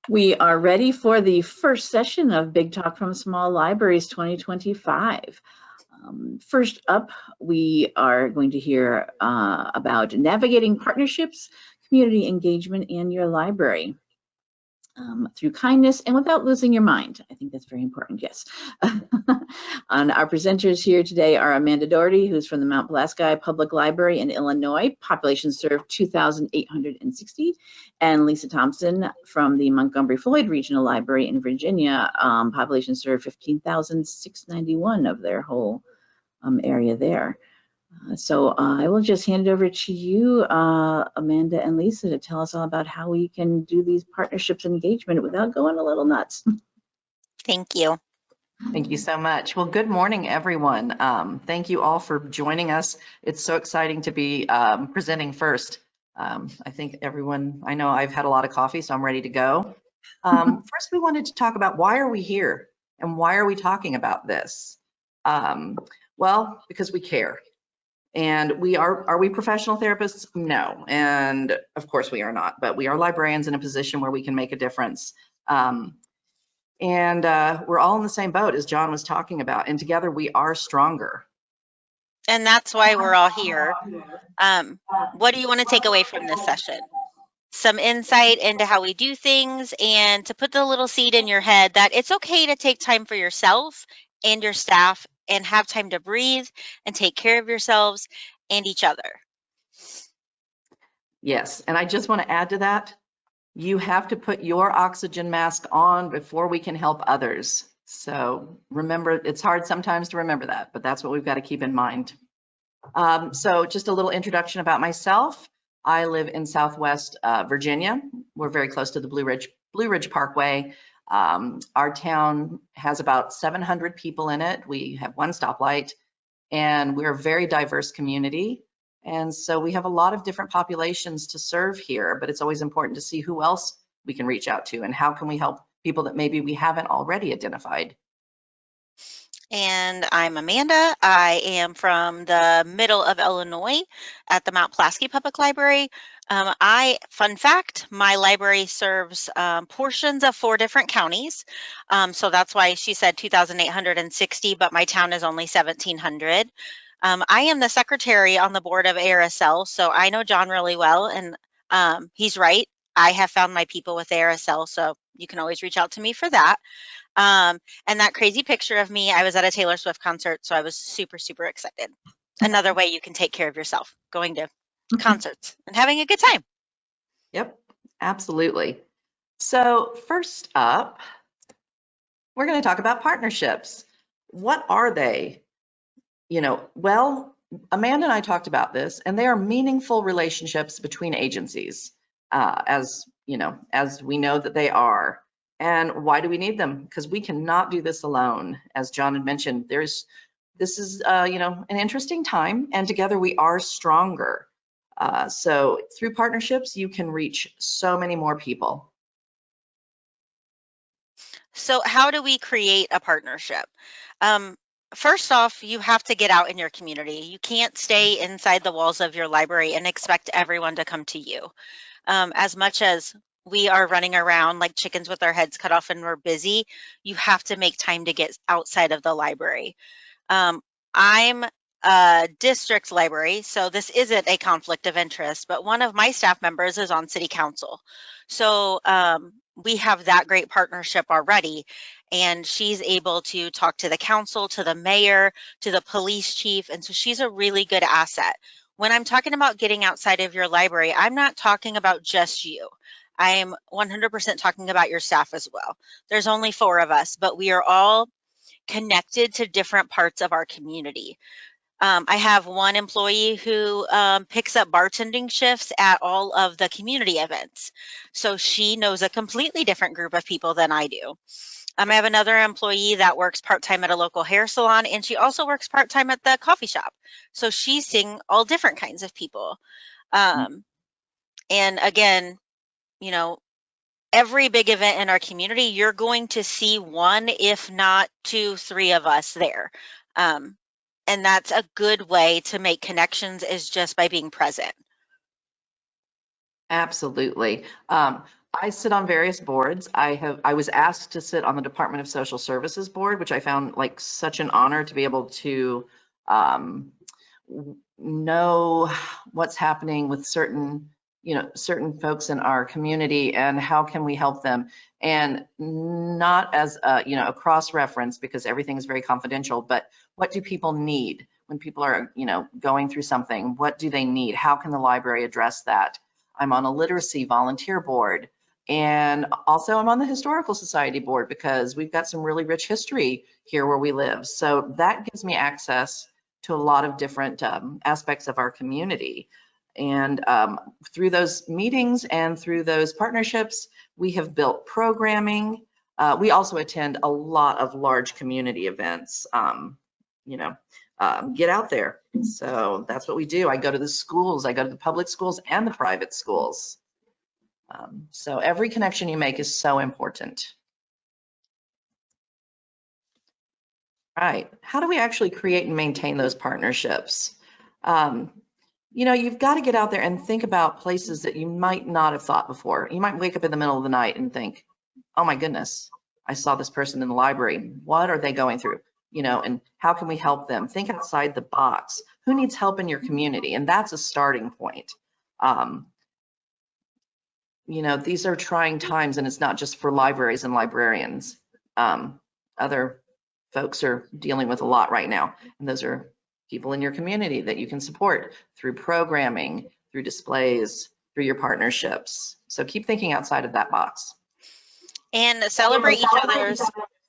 We are ready for the first session of Big Talk from Small Libraries 2025. First up, we are going to hear about navigating partnerships, community engagement in your library. Through kindness and without losing your mind. I think that's very important, yes. And our presenters here today are Amanda Doherty, who's from the Mount Pulaski Public Library in Illinois, population served 2,860, and Lisa Thompson from the Montgomery-Floyd Regional Library in Virginia, population served 15,691 of their whole area there. So I will just hand it over to you, Amanda and Lisa, to tell us all about how we can do these partnerships engagement without going a little nuts. Thank you. Thank you so much. Well, good morning, everyone. Thank you all for joining us. It's so exciting to be presenting first. I think everyone, I know I've had a lot of coffee, so I'm ready to go. First, we wanted to talk about why are we here and why are we talking about this? Well, because we care. And are we professional therapists? No, and of course we are not, but we are librarians in a position where we can make a difference. And we're all in the same boat as John was talking about, and together we are stronger. And that's why we're all here. What do you want to take away from this session? Some insight into how we do things, and to put the little seed in your head that it's okay to take time for yourself and your staff and have time to breathe and take care of yourselves and each other. Yes, and I just want to add to that, you have to put your oxygen mask on before we can help others. So remember, it's hard sometimes to remember that, but that's what we've got to keep in mind. So just a little introduction about myself. I live in Southwest Virginia. We're very close to the Blue Ridge Parkway. Our town has about 700 people in it. We have one stoplight, and we're a very diverse community. And so we have a lot of different populations to serve here, but it's always important to see who else we can reach out to and how can we help people that maybe we haven't already identified. And I'm Amanda. I am from the middle of Illinois at the Mount Pulaski Public Library. Fun fact, my library serves portions of 4 different counties. So that's why she said 2,860, but my town is only 1,700. I am the secretary on the board of ARSL, so I know John really well, and he's right. I have found my people with ARSL, so you can always reach out to me for that. And that crazy picture of me, I was at a Taylor Swift concert, so I was super, super excited. Another way you can take care of yourself, going to concerts and having a good time. Yep, absolutely. So first up, we're going to talk about partnerships. What are they? Well, Amanda and I talked about this, and they are meaningful relationships between agencies, as we know that they are. And why do we need them? Because we cannot do this alone. As John had mentioned, this is an interesting time, and together we are stronger. So through partnerships, you can reach so many more people. So how do we create a partnership? First off, you have to get out in your community. You can't stay inside the walls of your library and expect everyone to come to you. As much as we are running around like chickens with our heads cut off and we're busy, you have to make time to get outside of the library. I'm a district library, so this isn't a conflict of interest, but one of my staff members is on city council. So we have that great partnership already, and she's able to talk to the council, to the mayor, to the police chief, and so she's a really good asset. When I'm talking about getting outside of your library, I'm not talking about just you. I am 100% talking about your staff as well. There's only 4 of us, but we are all connected to different parts of our community. I have one employee who picks up bartending shifts at all of the community events. So she knows a completely different group of people than I do. I have another employee that works part-time at a local hair salon, and she also works part-time at the coffee shop. So she's seeing all different kinds of people. And again, every big event in our community, you're going to see 1, if not 2, 3 of us there. And that's a good way to make connections, is just by being present. Absolutely. I sit on various boards. I was asked to sit on the Department of Social Services board, which I found like such an honor to be able to know what's happening with certain folks in our community and how can we help them, and not as a cross reference, because everything is very confidential, but what do people need when people are going through something? What do they need? How can the library address that? I'm on a literacy volunteer board, and also I'm on the Historical Society board because we've got some really rich history here where we live. So that gives me access to a lot of different aspects of our community. And through those meetings and through those partnerships, we have built programming. We also attend a lot of large community events, get out there. So that's what we do. I go to the schools, I go to the public schools and the private schools. So every connection you make is so important. All right, how do we actually create and maintain those partnerships? You've got to get out there and think about places that you might not have thought before. You might wake up in the middle of the night and think, oh my goodness, I saw this person in the library. What are they going through? And how can we help them? Think outside the box. Who needs help in your community? And that's a starting point. These are trying times, and it's not just for libraries and librarians. Other folks are dealing with a lot right now, and those are people in your community that you can support through programming, through displays, through your partnerships. So keep thinking outside of that box. And celebrate each other's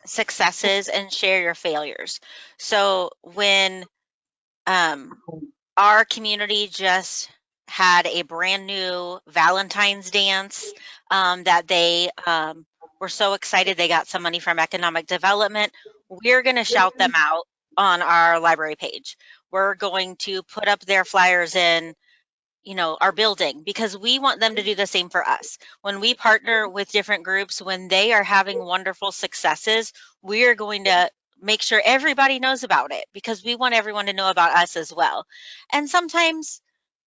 successes and share your failures. So when our community just had a brand new Valentine's dance that they were so excited they got some money from economic development, we're going to shout them out on our library page. We're going to put up their flyers in our building, because we want them to do the same for us. When we partner with different groups, when they are having wonderful successes, we are going to make sure everybody knows about it, because we want everyone to know about us as well. And sometimes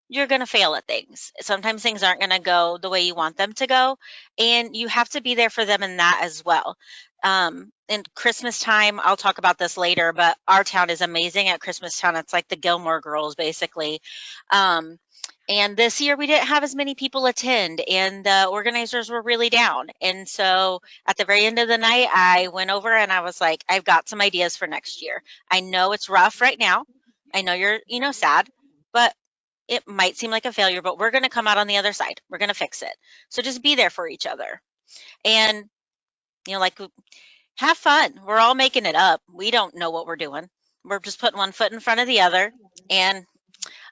you're going to fail at things. Sometimes things aren't going to go the way you want them to go, and you have to be there for them in that as well. In Christmas time, I'll talk about this later, but our town is amazing at Christmas town. It's like the Gilmore Girls, basically. And this year we didn't have as many people attend, and the organizers were really down. And so at the very end of the night, I went over and I was like, I've got some ideas for next year. I know it's rough right now. I know you're, sad, but it might seem like a failure, but we're going to come out on the other side. We're going to fix it. So just be there for each other. And, have fun. We're all making it up. We don't know what we're doing. We're just putting one foot in front of the other. And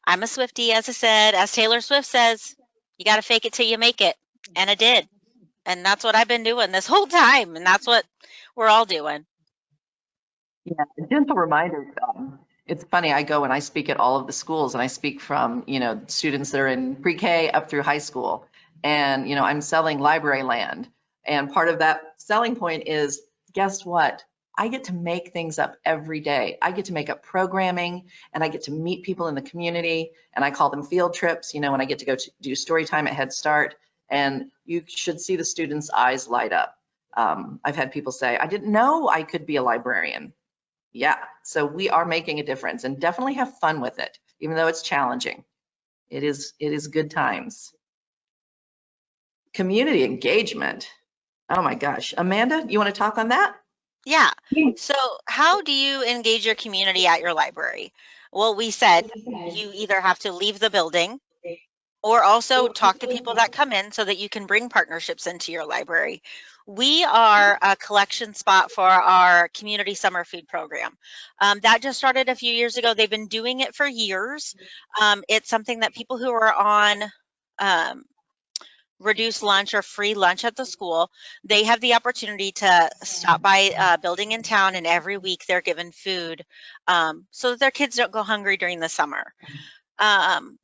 I'm a Swiftie, as I said. As Taylor Swift says, you got to fake it till you make it. And I did. And that's what I've been doing this whole time. And that's what we're all doing. Yeah, a gentle reminder. It's funny, I go and I speak at all of the schools, and I speak from, students that are in pre-K up through high school. And, I'm selling library land. And part of that selling point is, guess what? I get to make things up every day. I get to make up programming, and I get to meet people in the community, and I call them field trips, when I get to go to do story time at Head Start, and you should see the students' eyes light up. I've had people say, I didn't know I could be a librarian. Yeah, so we are making a difference, and definitely have fun with it, even though it's challenging. It is good times. Community engagement. Oh my gosh. Amanda, you want to talk on that? Yeah. So how do you engage your community at your library? Well, we said you either have to leave the building or also talk to people that come in so that you can bring partnerships into your library. We are a collection spot for our community summer food program. That just started a few years ago. They've been doing it for years. It's something that people who are on reduced lunch or free lunch at the school, they have the opportunity to stop by a building in town, and every week they're given food so that their kids don't go hungry during the summer. The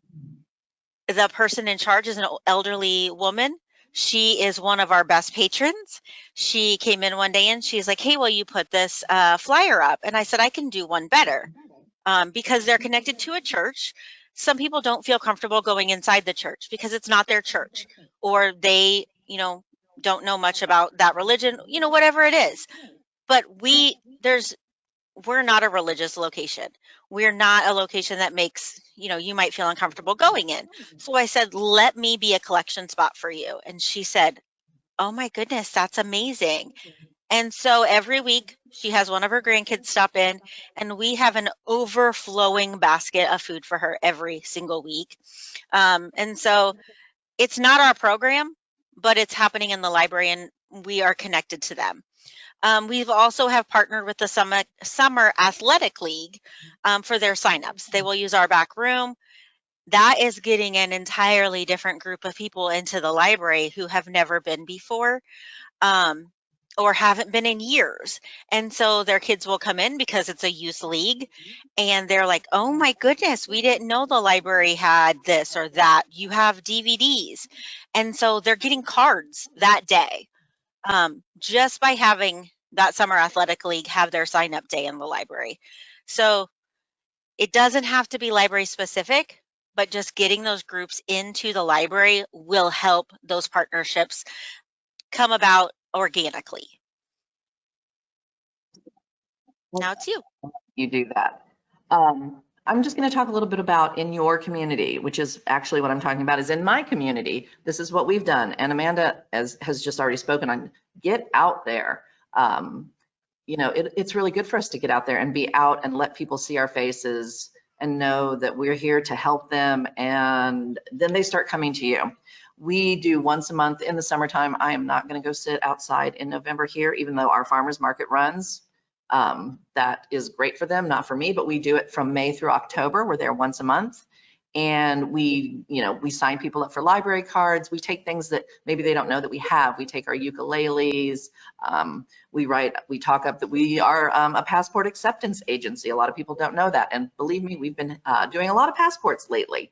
person in charge is an elderly woman. She is one of our best patrons. She came in one day and she's like, hey, will you put this flyer up? And I said, I can do one better because they're connected to a church. Some people don't feel comfortable going inside the church because it's not their church, or they, don't know much about that religion, you know, whatever it is. But we're not a religious location. We're not a location that makes, you know, you might feel uncomfortable going in. So I said, let me be a collection spot for you. And she said, oh my goodness, that's amazing. And so every week she has one of her grandkids stop in, and we have an overflowing basket of food for her every single week. And so it's not our program, but it's happening in the library, and we are connected to them. We've also have partnered with the Summer Athletic League for their signups. They will use our back room. That is getting an entirely different group of people into the library who have never been before, or haven't been in years. And so their kids will come in because it's a youth league, and they're like, oh my goodness, we didn't know the library had this or that. You have DVDs. And so they're getting cards that day. Just by having that Summer Athletic League have their sign up day in the library. So it doesn't have to be library specific, but just getting those groups into the library will help those partnerships come about organically. Now it's you. You do that. I'm just going to talk a little bit about in your community, which is actually what I'm talking about is in my community. This is what we've done. And Amanda has just already spoken on get out there. You know, it's really good for us to get out there and be out and let people see our faces and know that we're here to help them. And then they start coming to you. We do once a month in the summertime. I am not going to go sit outside in November here, even though our farmers market runs. That is great for them, not for me, but we do it from May through October. We're there once a month. And we sign people up for library cards. We take things that maybe they don't know that we have. We take our ukuleles. We talk up that we are a passport acceptance agency. A lot of people don't know that. And believe me, we've been doing a lot of passports lately.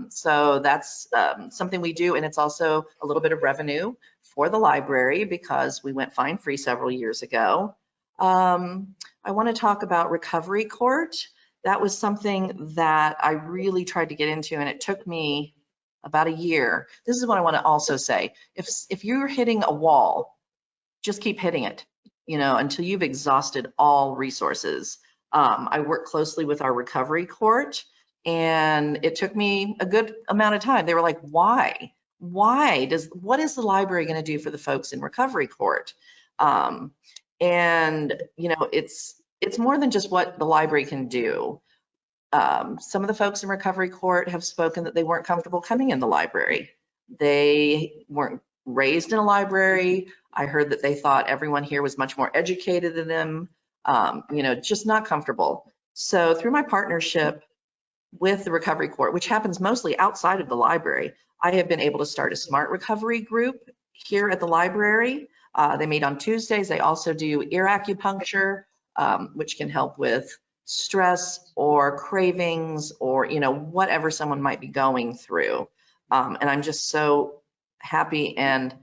So that's something we do. And it's also a little bit of revenue for the library because we went fine-free several years ago. I want to talk about recovery court. That was something that I really tried to get into, and it took me about a year. This is what I want to also say. If you're hitting a wall, just keep hitting it, you know, until you've exhausted all resources. I work closely with our recovery court, and it took me a good amount of time. They were like, why? What is the library going to do for the folks in recovery court? And, you know, it's more than just what the library can do. Some of the folks in recovery court have spoken that they weren't comfortable coming in the library. They weren't raised in a library. I heard that they thought everyone here was much more educated than them, you know, just not comfortable. So through my partnership with the recovery court, which happens mostly outside of the library, I have been able to start a smart recovery group here at the library. They meet on Tuesdays. They also do ear acupuncture, which can help with stress or cravings or, you know, whatever someone might be going through. And I'm just so happy and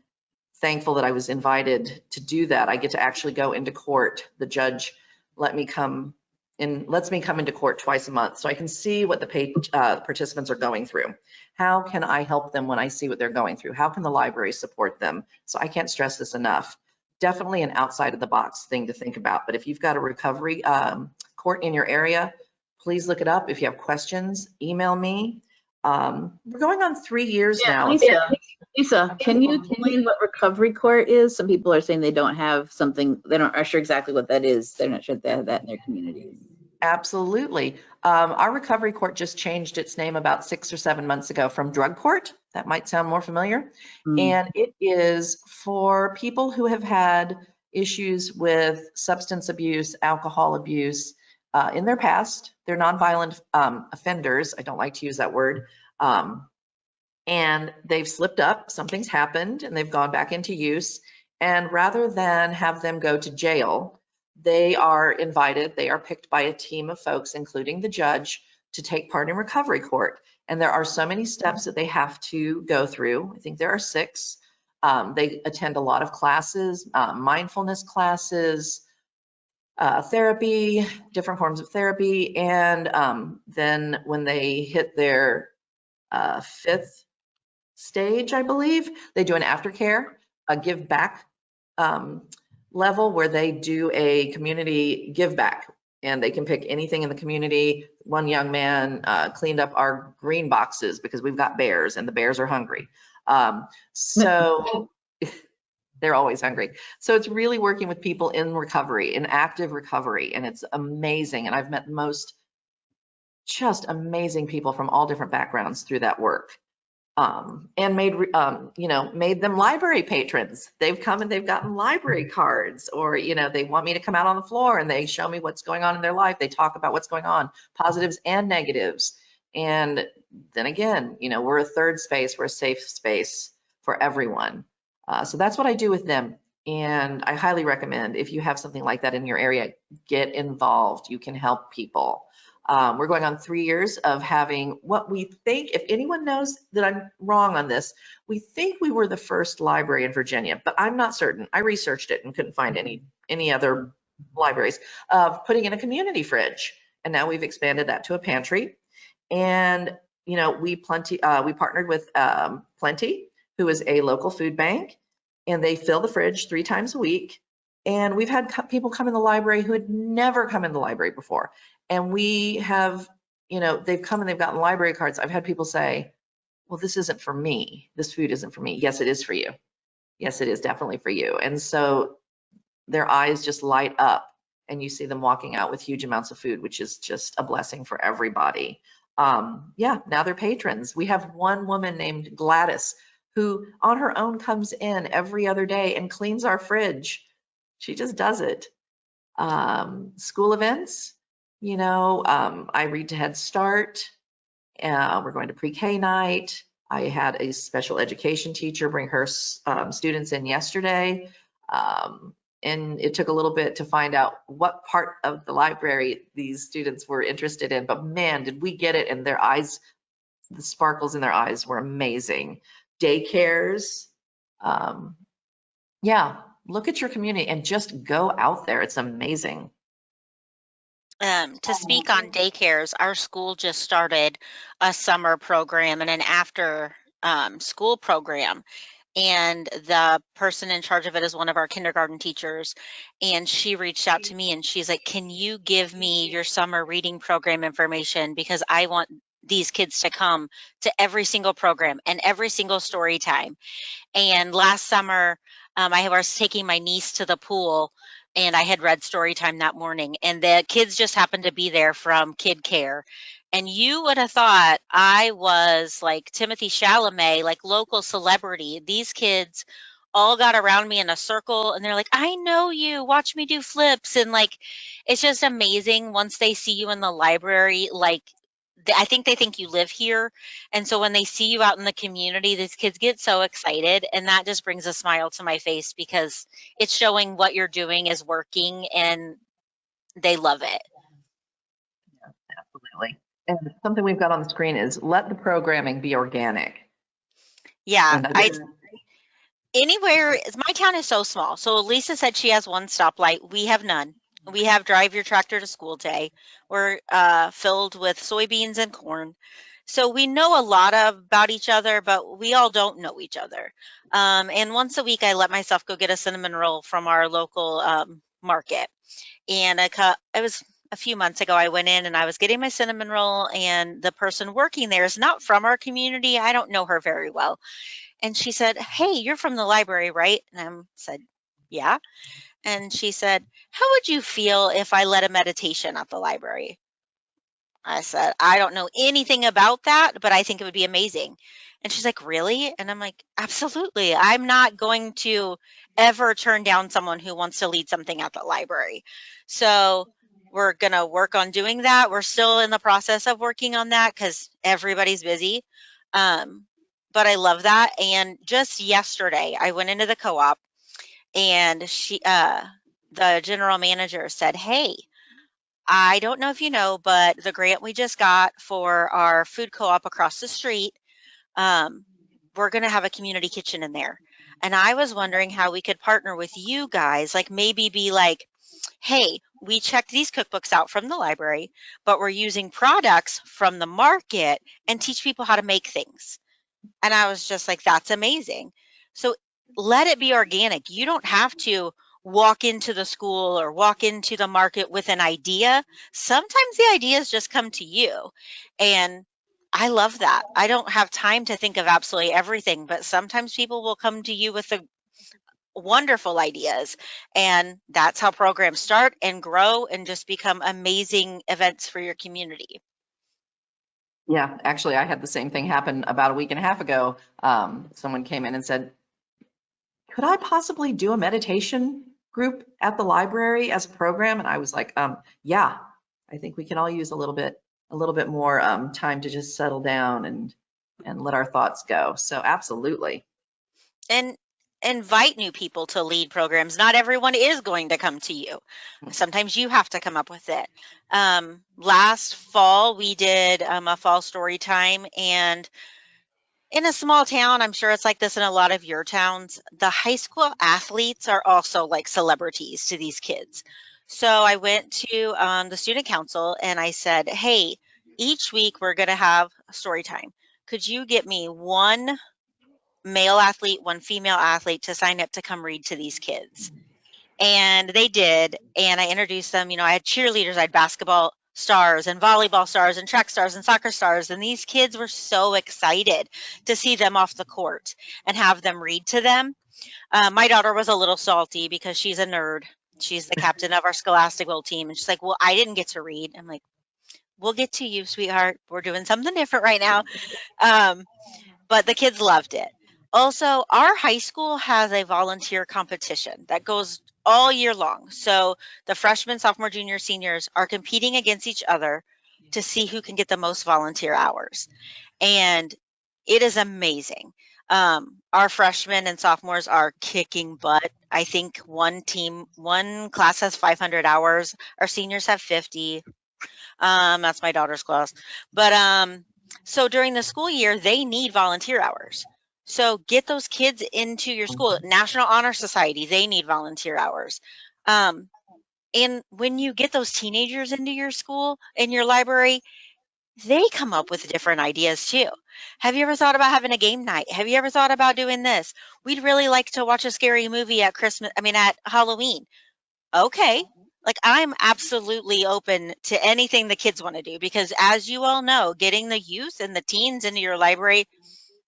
thankful that I was invited to do that. I get to actually go into court. The judge lets me come into court twice a month so I can see what the participants are going through. How can I help them when I see what they're going through? How can the library support them? So I can't stress this enough. Definitely an outside of the box thing to think about. But if you've got a recovery court in your area, please look it up. If you have questions, email me. We're going on 3 years now. Lisa, can you explain what recovery court is? Some people are saying they don't have something, they aren't sure exactly what that is. They're not sure if they have that in their communities. Absolutely. Our recovery court just changed its name about 6 or 7 months ago from drug court. That might sound more familiar. And it is for people who have had issues with substance abuse, alcohol abuse in their past. They're nonviolent offenders. I don't like to use that word. And they've slipped up, something's happened, and they've gone back into use. And rather than have them go to jail, they are invited, they are picked by a team of folks, including the judge, to take part in recovery court. And there are so many steps that they have to go through. I think there are 6. They attend a lot of classes, mindfulness classes, therapy, different forms of therapy. And then when they hit their 5th stage, I believe, they do an aftercare. a give back level where they do a community give back, and they can pick anything in the community. One young man cleaned up our green boxes because we've got bears and the bears are hungry. So they're always hungry. So it's really working with people in recovery, in active recovery, and it's amazing. And I've met just amazing people from all different backgrounds through that work. And made them library patrons. They've come and they've gotten library cards, or, they want me to come out on the floor and they show me what's going on in their life. They talk about what's going on, positives and negatives. And then again, we're a third space, we're a safe space for everyone. So that's what I do with them. And I highly recommend, if you have something like that in your area, get involved. You can help people. We're going on 3 years of having what we think, if anyone knows that I'm wrong on this, we think we were the first library in Virginia, but I'm not certain. I researched it and couldn't find any other libraries of putting in a community fridge. And now we've expanded that to a pantry. And, we partnered with Plenty, who is a local food bank, and they fill the fridge 3 times a week. And we've had people come in the library who had never come in the library before. And we have, they've come and they've gotten library cards. I've had people say, well, this isn't for me. This food isn't for me. Yes, it is for you. Yes, it is definitely for you. And so their eyes just light up and you see them walking out with huge amounts of food, which is just a blessing for everybody. Now they're patrons. We have one woman named Gladys who on her own comes in every other day and cleans our fridge. She just does it. School events. I read to Head Start. We're going to pre-K night. I had a special education teacher bring her students in yesterday. And it took a little bit to find out what part of the library these students were interested in, but man, did we get it. And their eyes, the sparkles in their eyes were amazing. Daycares. Look at your community and just go out there. It's amazing. To speak on daycares, our school just started a summer program and an after school program. And the person in charge of it is one of our kindergarten teachers. And she reached out to me and she's like, can you give me your summer reading program information? Because I want these kids to come to every single program and every single story time. And last summer, I was taking my niece to the pool and I had read story time that morning and the kids just happened to be there from Kid Care. And you would have thought I was like Timothy Chalamet, like local celebrity. These kids all got around me in a circle and they're like, I know you, watch me do flips. And like, it's just amazing once they see you in the library, like, I think they think you live here. And so when they see you out in the community, these kids get so excited. And that just brings a smile to my face because it's showing what you're doing is working and they love it. Yeah, absolutely. And something we've got on the screen is let the programming be organic. Yeah. Anywhere, my town is so small. So Lisa said she has one stoplight. We have none. We have drive your tractor to school day. We're filled with soybeans and corn. So we know a lot about each other, but we all don't know each other. And once a week, I let myself go get a cinnamon roll from our local market. And it was a few months ago, I went in and I was getting my cinnamon roll and the person working there is not from our community. I don't know her very well. And she said, hey, you're from the library, right? And I said, yeah. And she said, how would you feel if I led a meditation at the library? I said, I don't know anything about that, but I think it would be amazing. And she's like, really? And I'm like, absolutely. I'm not going to ever turn down someone who wants to lead something at the library. So we're going to work on doing that. We're still in the process of working on that because everybody's busy. But I love that. And just yesterday, I went into the co-op and the general manager said, hey, I don't know if you know, but the grant we just got for our food co-op across the street, we're going to have a community kitchen in there. And I was wondering how we could partner with you guys, like maybe be like, hey, we checked these cookbooks out from the library, but we're using products from the market and teach people how to make things. And I was just like, that's amazing. So let it be organic. You don't have to walk into the school or walk into the market with an idea. Sometimes the ideas just come to you. And I love that. I don't have time to think of absolutely everything, but sometimes people will come to you with the wonderful ideas. And that's how programs start and grow and just become amazing events for your community. Yeah, actually, I had the same thing happen about a week and a half ago. Someone came in and said, could I possibly do a meditation group at the library as a program? And I was like, yeah, I think we can all use a little bit more time to just settle down and let our thoughts go. So absolutely. And invite new people to lead programs. Not everyone is going to come to you. Sometimes you have to come up with it. Last fall, we did a fall story time, and in a small town, I'm sure it's like this in a lot of your towns, the high school athletes are also like celebrities to these kids. So I went to the student council and I said, hey, each week we're going to have a story time. Could you get me one male athlete, one female athlete to sign up to come read to these kids? And they did. And I introduced them. You know, I had cheerleaders, I had basketball stars and volleyball stars and track stars and soccer stars. And these kids were so excited to see them off the court and have them read to them. My daughter was a little salty because she's a nerd. She's the captain of our Scholastic Bowl team. And she's like, well, I didn't get to read. I'm like, we'll get to you, sweetheart. We're doing something different right now. But the kids loved it. Also, our high school has a volunteer competition that goes all year long. So the freshmen, sophomore, junior, seniors are competing against each other to see who can get the most volunteer hours. And it is amazing. Our freshmen and sophomores are kicking butt. I think one class has 500 hours. Our seniors have 50. That's my daughter's class. But so during the school year, they need volunteer hours. So get those kids into your school. National Honor Society, they need volunteer hours. And when you get those teenagers into your school, in your library, they come up with different ideas too. Have you ever thought about having a game night? Have you ever thought about doing this? We'd really like to watch a scary movie at at Halloween. Okay. Like, I'm absolutely open to anything the kids want to do, because as you all know, getting the youth and the teens into your library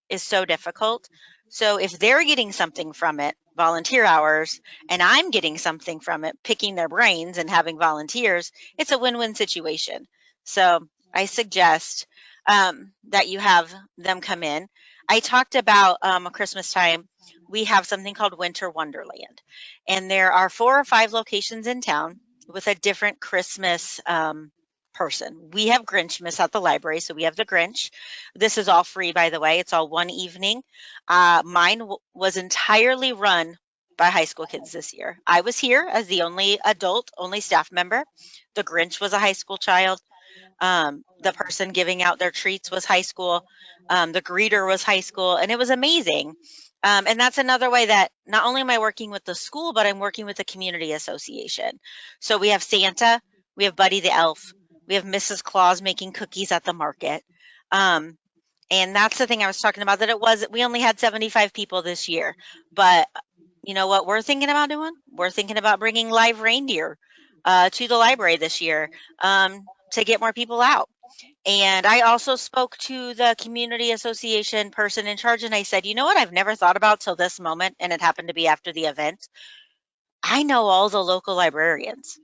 is so difficult. So if they're getting something from it, volunteer hours, and I'm getting something from it, picking their brains and having volunteers, it's a win-win situation. So I suggest that you have them come in. I talked about Christmas time. We have something called Winter Wonderland, and there are 4 or 5 locations in town with a different Christmas person. We have Grinchmas at the library, so we have the Grinch. This is all free, by the way. It's all one evening. Mine was entirely run by high school kids this year. I was here as the only adult, only staff member. The Grinch was a high school child. The person giving out their treats was high school. The greeter was high school, and it was amazing. And that's another way that not only am I working with the school, but I'm working with the community association. So we have Santa, we have Buddy the Elf, we have Mrs. Claus making cookies at the market. And that's the thing I was talking about, that we only had 75 people this year. But you know what we're thinking about doing? We're thinking about bringing live reindeer to the library this year to get more people out. And I also spoke to the community association person in charge, and I said, you know what I've never thought about till this moment, and it happened to be after the event. I know all the local librarians.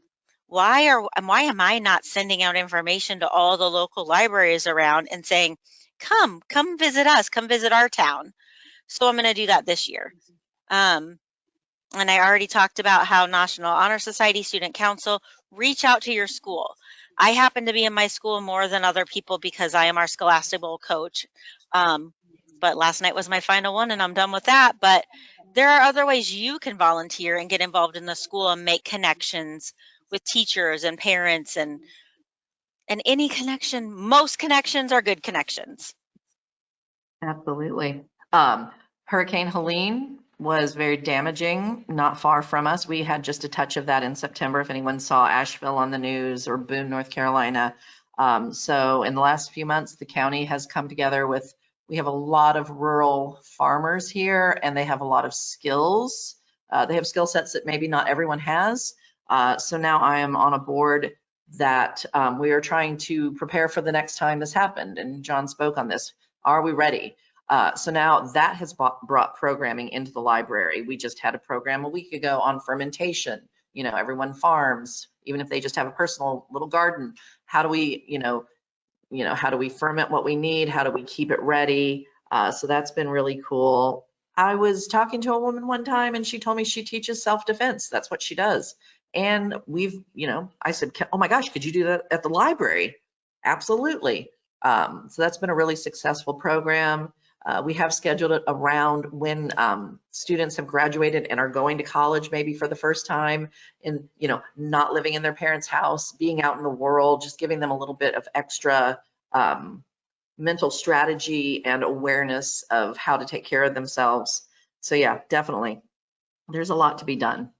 Why am I not sending out information to all the local libraries around and saying, come visit us, come visit our town? So I'm going to do that this year. And I already talked about how National Honor Society, Student Council, reach out to your school. I happen to be in my school more than other people because I am our Scholastic Bowl coach. But last night was my final one, and I'm done with that. But there are other ways you can volunteer and get involved in the school and make connections with teachers and parents, and any connection. Most connections are good connections. Absolutely. Hurricane Helene was very damaging, not far from us. We had just a touch of that in September, if anyone saw Asheville on the news, or Boone, North Carolina. So in the last few months, the county has come together with We have a lot of rural farmers here, and they have a lot of skills. They have skill sets that maybe not everyone has. So now I am on a board that we are trying to prepare for the next time this happened. And John spoke on this. Are we ready? So now that has brought programming into the library. We just had a program a week ago on fermentation. You know, everyone farms, even if they just have a personal little garden. How do we, how do we ferment what we need? How do we keep it ready? So that's been really cool. I was talking to a woman one time and she told me she teaches self-defense. That's what she does. And we've, I said, oh my gosh, could you do that at the library? Absolutely. So that's been a really successful program. We have scheduled it around when students have graduated and are going to college maybe for the first time, and not living in their parents' house, being out in the world, just giving them a little bit of extra mental strategy and awareness of how to take care of themselves. So yeah, definitely, there's a lot to be done.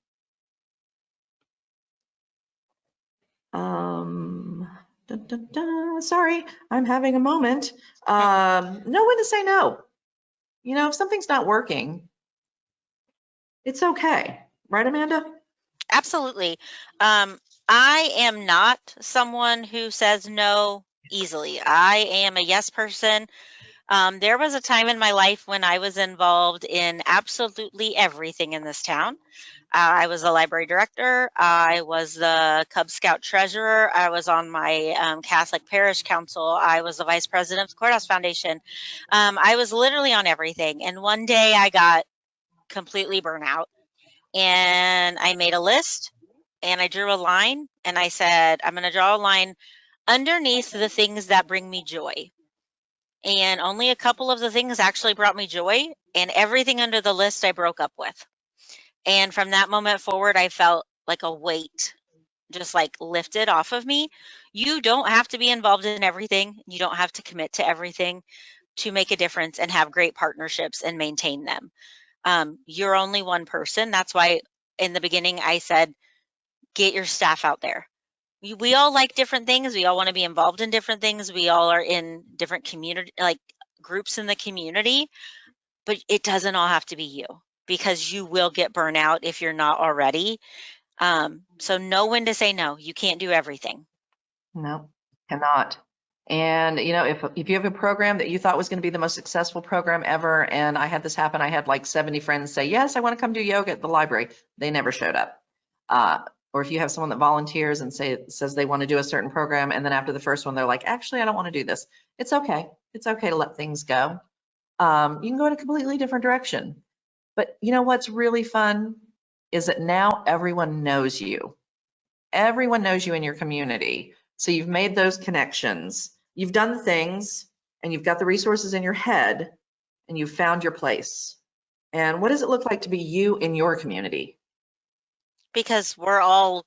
Sorry, I'm having a moment. Know when to say no. If something's not working, it's okay. Right, Amanda? Absolutely. I am not someone who says no easily. I am a yes person. There was a time in my life when I was involved in absolutely everything in this town. I was the library director. I was the Cub Scout treasurer. I was on my Catholic parish council. I was the vice president of the Courthouse Foundation. I was literally on everything. And one day I got completely burnt out, and I made a list and I drew a line and I said, I'm going to draw a line underneath the things that bring me joy. And only a couple of the things actually brought me joy, and everything under the list I broke up with. And from that moment forward, I felt like a weight just like lifted off of me. You don't have to be involved in everything. You don't have to commit to everything to make a difference and have great partnerships and maintain them. You're only one person. That's why in the beginning I said, get your staff out there. We all like different things. We all want to be involved in different things. We all are in different community, like groups in the community, but it doesn't all have to be you, because you will get burnout if you're not already. So know when to say no. You can't do everything. No, cannot. And if you have a program that you thought was going to be the most successful program ever, and I had this happen, I had like 70 friends say, yes, I want to come do yoga at the library. They never showed up. Or if you have someone that volunteers and says they want to do a certain program, and then after the first one, they're like, actually, I don't want to do this. It's okay. It's okay to let things go. You can go in a completely different direction. But what's really fun is that now everyone knows you. Everyone knows you in your community. So you've made those connections. You've done the things, and you've got the resources in your head, and you've found your place. And what does it look like to be you in your community? Because we're all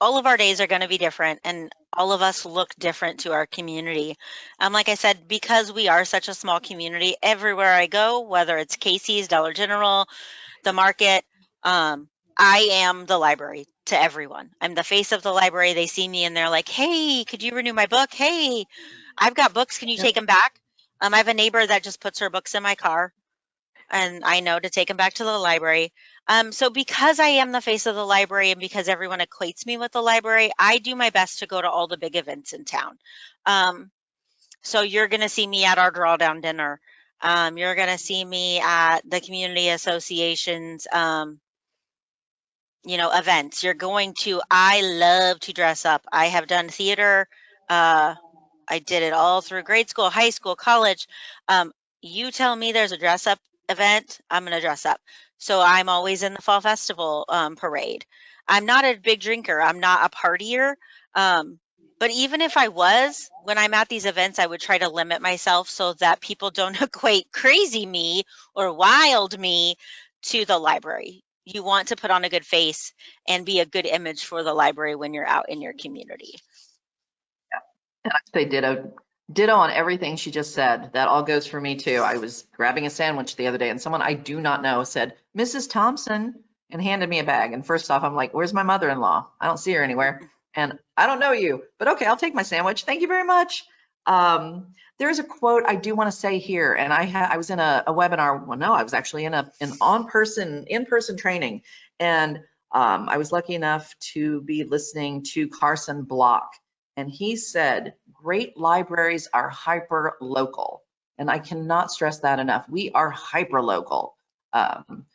of our days are going to be different, and all of us look different to our community. Like I said, because we are such a small community, everywhere I go, whether it's Casey's, Dollar General, the market, I am the library to everyone. I'm the face of the library. They see me and they're like, hey, could you renew my book? Hey, I've got books. Can you take them back? I have a neighbor that just puts her books in my car, and I know to take them back to the library. So because I am the face of the library, and because everyone equates me with the library, I do my best to go to all the big events in town. So you're going to see me at our drawdown dinner. You're going to see me at the community association's, events. I love to dress up. I have done theater. I did it all through grade school, high school, college. You tell me there's a dress up event, I'm going to dress up. So I'm always in the fall festival parade. I'm not a big drinker. I'm not a partier. But even if I was, when I'm at these events, I would try to limit myself so that people don't equate crazy me or wild me to the library. You want to put on a good face and be a good image for the library when you're out in your community. Yeah. And I say ditto on everything she just said. That all goes for me too. I was grabbing a sandwich the other day and someone I do not know said, Mrs. Thompson, and handed me a bag. And first off, I'm like, where's my mother-in-law? I don't see her anywhere. And I don't know you, but okay, I'll take my sandwich. Thank you very much. There's a quote I do want to say here, and I was in a webinar. Well, no, I was actually in an in-person training, and I was lucky enough to be listening to Carson Block, and he said, "Great libraries are hyper local," and I cannot stress that enough. We are hyper local.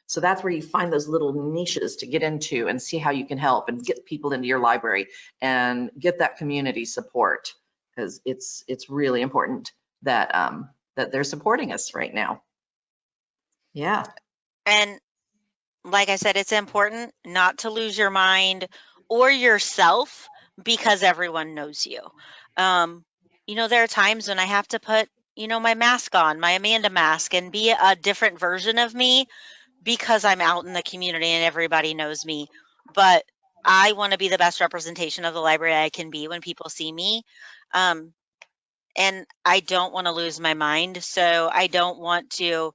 So that's where you find those little niches to get into and see how you can help and get people into your library and get that community support, because it's really important that that they're supporting us right now. Yeah. And like I said, it's important not to lose your mind or yourself because everyone knows you. You know, there are times when I have to put, you know, my mask on, my Amanda mask, and be a different version of me because I'm out in the community and everybody knows me. But I want to be the best representation of the library I can be when people see me. And I don't want to lose my mind. So I don't want to,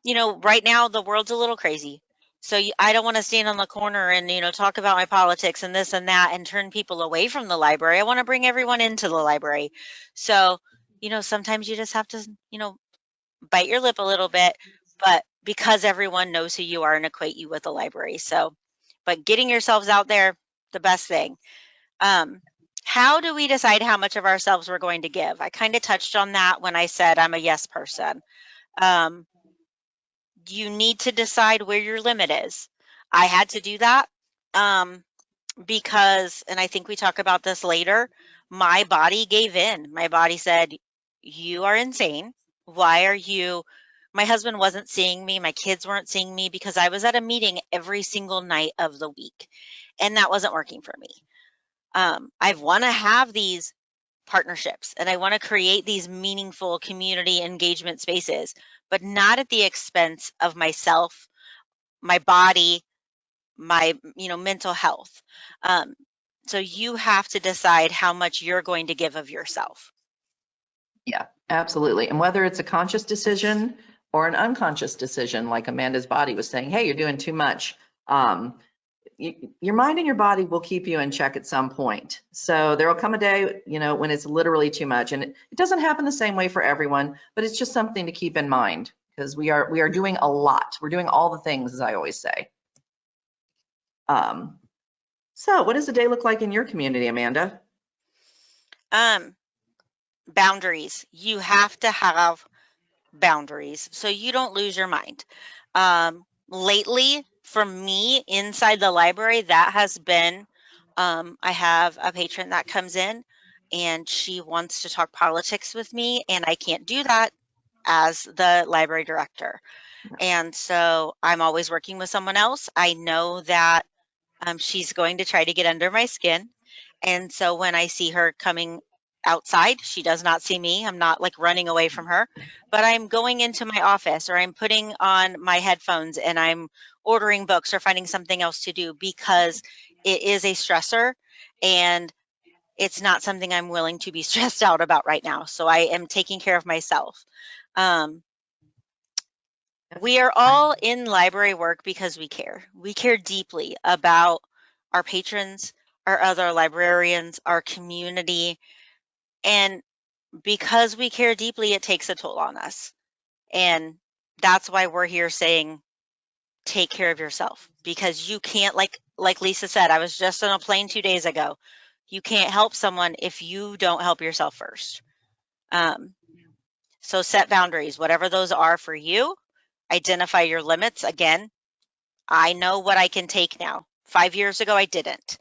you know, right now the world's a little crazy. So I don't want to stand on the corner and, you know, talk about my politics and this and that and turn people away from the library. I want to bring everyone into the library. So, you know, sometimes you just have to, you know, bite your lip a little bit, but because everyone knows who you are and equate you with the library. So, but getting yourselves out there, the best thing. How do we decide how much of ourselves we're going to give? I kind of touched on that when I said I'm a yes person. You need to decide where your limit is. I had to do that because, and I think we talk about this later, my body gave in. My body said, you are insane. Why are you? My husband wasn't seeing me. My kids weren't seeing me because I was at a meeting every single night of the week, and that wasn't working for me. I want to have these partnerships and I want to create these meaningful community engagement spaces, but not at the expense of myself, my body, my, you know, mental health. So you have to decide how much you're going to give of yourself. Yeah, absolutely. And whether it's a conscious decision or an unconscious decision, like Amanda's body was saying, hey, you're doing too much. Your mind and your body will keep you in check at some point. So there will come a day, you know, when it's literally too much, and it doesn't happen the same way for everyone, but it's just something to keep in mind because we are doing a lot. We're doing all the things, as I always say. So what does a day look like in your community, Amanda? Boundaries. You have to have boundaries so you don't lose your mind. Lately, for me, inside the library, that has been, I have a patron that comes in and she wants to talk politics with me, and I can't do that as the library director. And so I'm always working with someone else. I know that she's going to try to get under my skin. And so when I see her coming outside, she does not see me. I'm not like running away from her, but I'm going into my office or I'm putting on my headphones and I'm ordering books or finding something else to do because it is a stressor and it's not something I'm willing to be stressed out about right now. So I am taking care of myself. We are all in library work because we care. We care deeply about our patrons, our other librarians, our community. And because we care deeply, it takes a toll on us. And that's why we're here saying, take care of yourself, because you can't, like Lisa said, I was just on a plane 2 days ago. You can't help someone if you don't help yourself first. So set boundaries, whatever those are for you. Identify your limits. Again, I know what I can take now. 5 years ago, I didn't.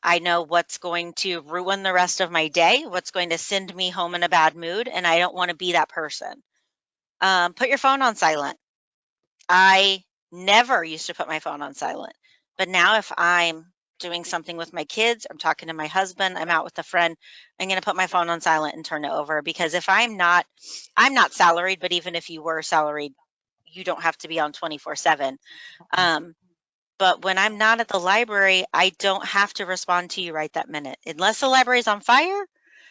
I know what's going to ruin the rest of my day, what's going to send me home in a bad mood, and I don't want to be that person. Put your phone on silent. I never used to put my phone on silent, but now if I'm doing something with my kids, I'm talking to my husband, I'm out with a friend, I'm going to put my phone on silent and turn it over, because if I'm not salaried, but even if you were salaried, you don't have to be on 24/7. But when I'm not at the library, I don't have to respond to you right that minute. Unless the library's on fire,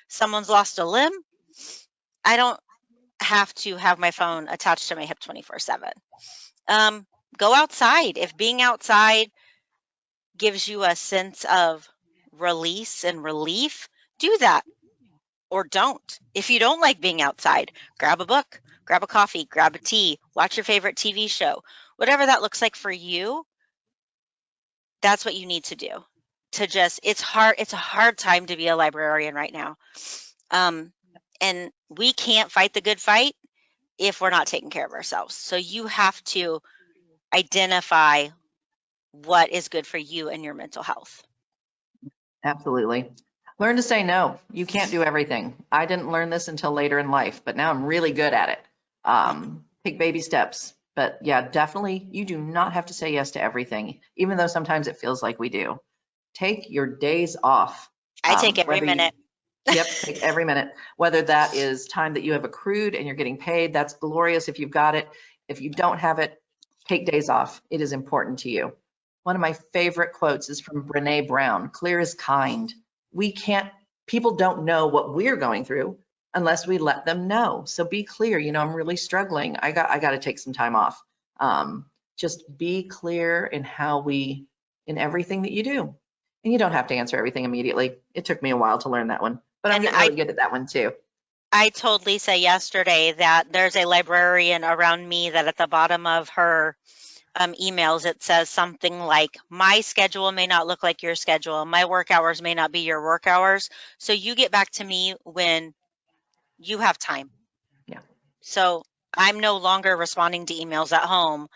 someone's lost a limb, I don't have to have my phone attached to my hip 24/7. Go outside. If being outside gives you a sense of release and relief, do that. or don't. If you don't like being outside, grab a book, grab a coffee, grab a tea, watch your favorite TV show. Whatever that looks like for you, that's what you need to do. It's a hard time to be a librarian right now. And we can't fight the good fight if we're not taking care of ourselves. So you have to identify what is good for you and your mental health. Absolutely. Learn to say no. You can't do everything. I didn't learn this until later in life, but now I'm really good at it. Take baby steps. But yeah, definitely, you do not have to say yes to everything, even though sometimes it feels like we do. Take your days off. I take every minute. Yep, take every minute. Whether that is time that you have accrued and you're getting paid, that's glorious if you've got it. If you don't have it, take days off. It is important to you. One of my favorite quotes is from Brene Brown, clear is kind. People don't know what we're going through unless we let them know. So be clear, I'm really struggling. I got to take some time off. Just be clear in in everything that you do. And you don't have to answer everything immediately. It took me a while to learn that one, but I'm getting really good at that one too. I told Lisa yesterday that there's a librarian around me that at the bottom of her emails, it says something like, my schedule may not look like your schedule. My work hours may not be your work hours. So you get back to me when you have time. Yeah. So I'm no longer responding to emails at home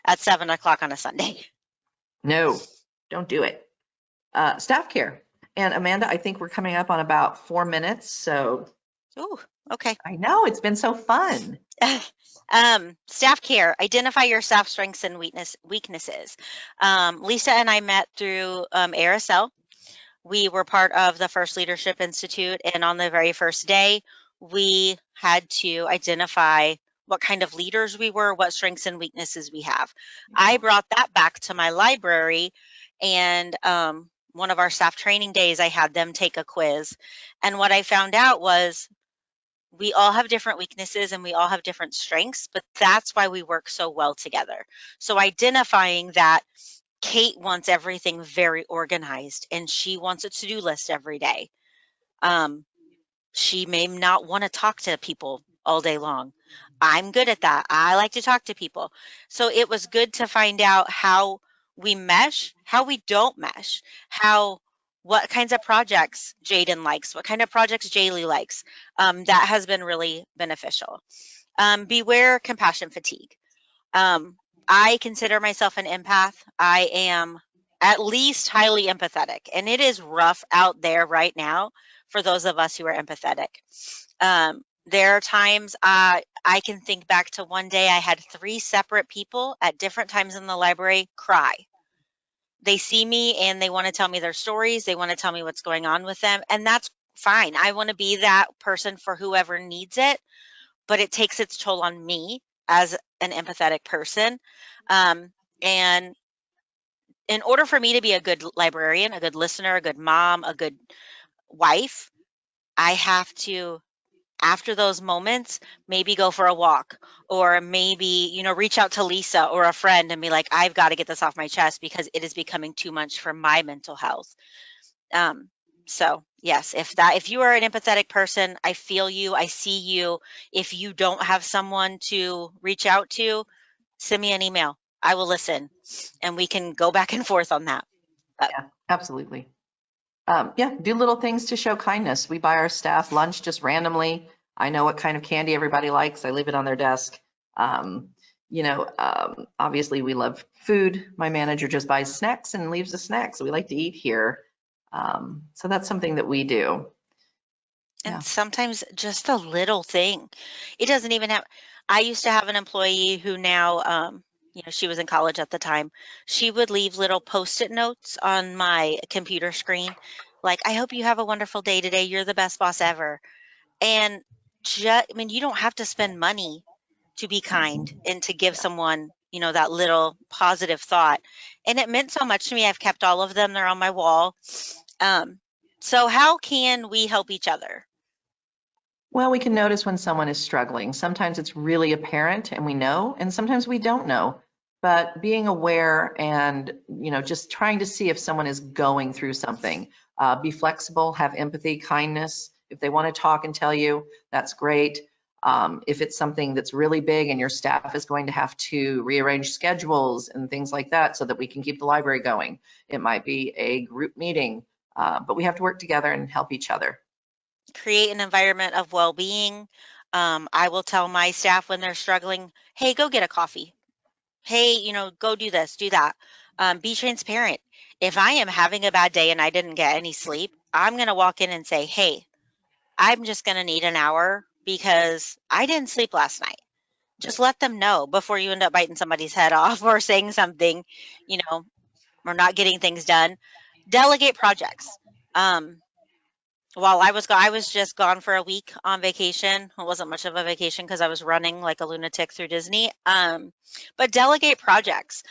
at 7 o'clock on a Sunday. No, don't do it. Staff care. And Amanda, I think we're coming up on about 4 minutes. So. Ooh, okay. I know, it's been so fun. Staff care, identify your staff strengths and weaknesses. Lisa and I met through ARSL. We were part of the First Leadership Institute, and on the very first day, we had to identify what kind of leaders we were, what strengths and weaknesses we have. I brought that back to my library, and one of our staff training days, I had them take a quiz. And what I found out was we all have different weaknesses and we all have different strengths, but that's why we work so well together. So identifying that Kate wants everything very organized and she wants a to-do list every day. She may not want to talk to people all day long. I'm good at that. I like to talk to people. So it was good to find out how we mesh, how we don't mesh, what kinds of projects Jaden likes, what kind of projects Jaylee likes. That has been really beneficial. Beware compassion fatigue. I consider myself an empath. I am at least highly empathetic, and it is rough out there right now for those of us who are empathetic. There are times I can think back to one day I had 3 separate people at different times in the library cry. They see me and they want to tell me their stories. They want to tell me what's going on with them. And that's fine. I want to be that person for whoever needs it, but it takes its toll on me as an empathetic person. And in order for me to be a good librarian, a good listener, a good mom, a good wife, I have to, after those moments, maybe go for a walk or maybe, reach out to Lisa or a friend and be like, I've got to get this off my chest because it is becoming too much for my mental health. So yes, if you are an empathetic person, I feel you, I see you. If you don't have someone to reach out to, send me an email. I will listen and we can go back and forth on that. Yeah, absolutely. Do little things to show kindness. We buy our staff lunch just randomly. I know what kind of candy everybody likes. I leave it on their desk. Obviously we love food. My manager just buys snacks and leaves the snacks. So we like to eat here. So that's something that we do. And sometimes just a little thing. It doesn't even have, I used to have an employee who now, she was in college at the time. She would leave little Post-it notes on my computer screen. Like, I hope you have a wonderful day today. You're the best boss ever. And you don't have to spend money to be kind and to give someone, that little positive thought. And it meant so much to me. I've kept all of them. They're on my wall. So how can we help each other? Well, we can notice when someone is struggling. Sometimes it's really apparent and we know, and sometimes we don't know. But being aware and, just trying to see if someone is going through something. Be flexible, have empathy, kindness. If they want to talk and tell you, that's great. If it's something that's really big and your staff is going to have to rearrange schedules and things like that so that we can keep the library going, it might be a group meeting, but we have to work together and help each other. Create an environment of well-being. I will tell my staff when they're struggling, hey, go get a coffee. Hey, go do this, do that. Be transparent. If I am having a bad day and I didn't get any sleep, I'm going to walk in and say, hey, I'm just going to need an hour because I didn't sleep last night. Just let them know before you end up biting somebody's head off or saying something, or not getting things done. Delegate projects. While I was just gone for a week on vacation. It wasn't much of a vacation because I was running like a lunatic through Disney. But delegate projects.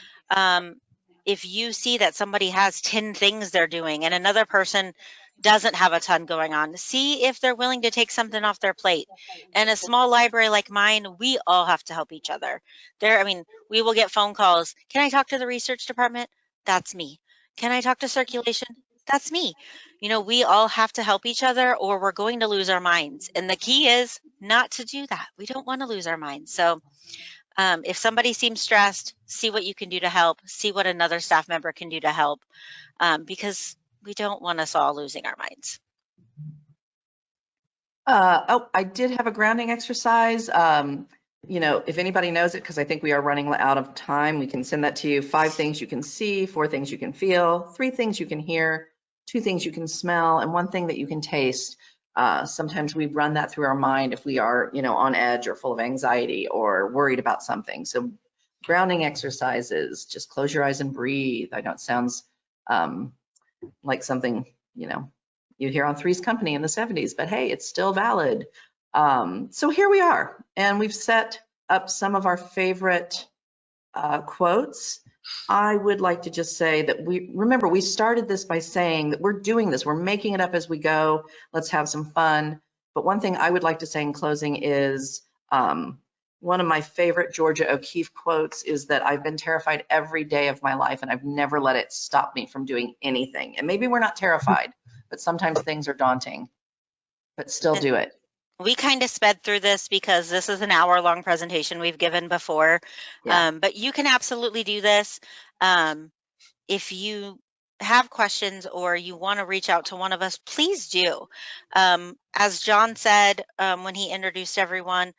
If you see that somebody has 10 things they're doing and another person doesn't have a ton going on, see if they're willing to take something off their plate. And a small library like mine, we all have to help each other. We will get phone calls. Can I talk to the research department? That's me. Can I talk to circulation? That's me. We all have to help each other or we're going to lose our minds. And the key is not to do that. We don't want to lose our minds. So if somebody seems stressed, see what you can do to help, see what another staff member can do to help, because we don't want us all losing our minds. I did have a grounding exercise. If anybody knows it, because I think we are running out of time, we can send that to you. 5 things you can see, 4 things you can feel, 3 things you can hear, 2 things you can smell, and 1 thing that you can taste. Sometimes we run that through our mind if we are, on edge or full of anxiety or worried about something. So grounding exercises, just close your eyes and breathe. I know it sounds like something, you'd hear on Three's Company in the 70s, but hey, it's still valid. So here we are, and we've set up some of our favorite quotes. I would like to just say that we started this by saying that we're doing this, we're making it up as we go, let's have some fun. But one thing I would like to say in closing is one of my favorite Georgia O'Keeffe quotes is that I've been terrified every day of my life and I've never let it stop me from doing anything. And maybe we're not terrified, but sometimes things are daunting, but still do it. We kind of sped through this because this is an hour-long presentation we've given before, but you can absolutely do this. If you have questions or you want to reach out to one of us, please do. As John said when he introduced everyone,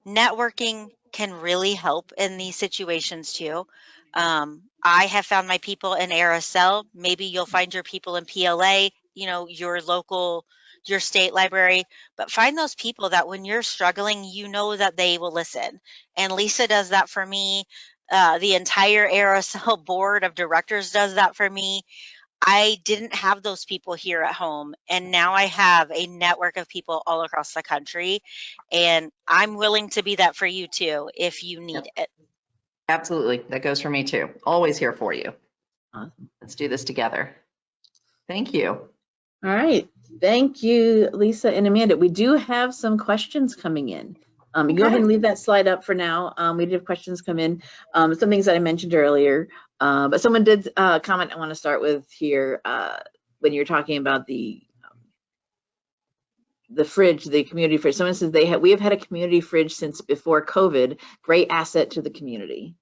networking can really help in these situations too. I have found my people in ARSL. Maybe you'll find your people in PLA, your local, your state library, but find those people that when you're struggling, that they will listen. And Lisa does that for me. The entire ARSL board of directors does that for me. I didn't have those people here at home, and now I have a network of people all across the country, and I'm willing to be that for you too if you need it. Absolutely. That goes for me too. Always here for you. Awesome. Let's do this together. Thank you. All right. Thank you, Lisa and Amanda. We do have some questions coming in. You go ahead and leave that slide up for now. We did have questions come in. Some things that I mentioned earlier, but someone did comment I want to start with here when you're talking about the fridge, the community fridge. Someone says we have had a community fridge since before COVID. Great asset to the community.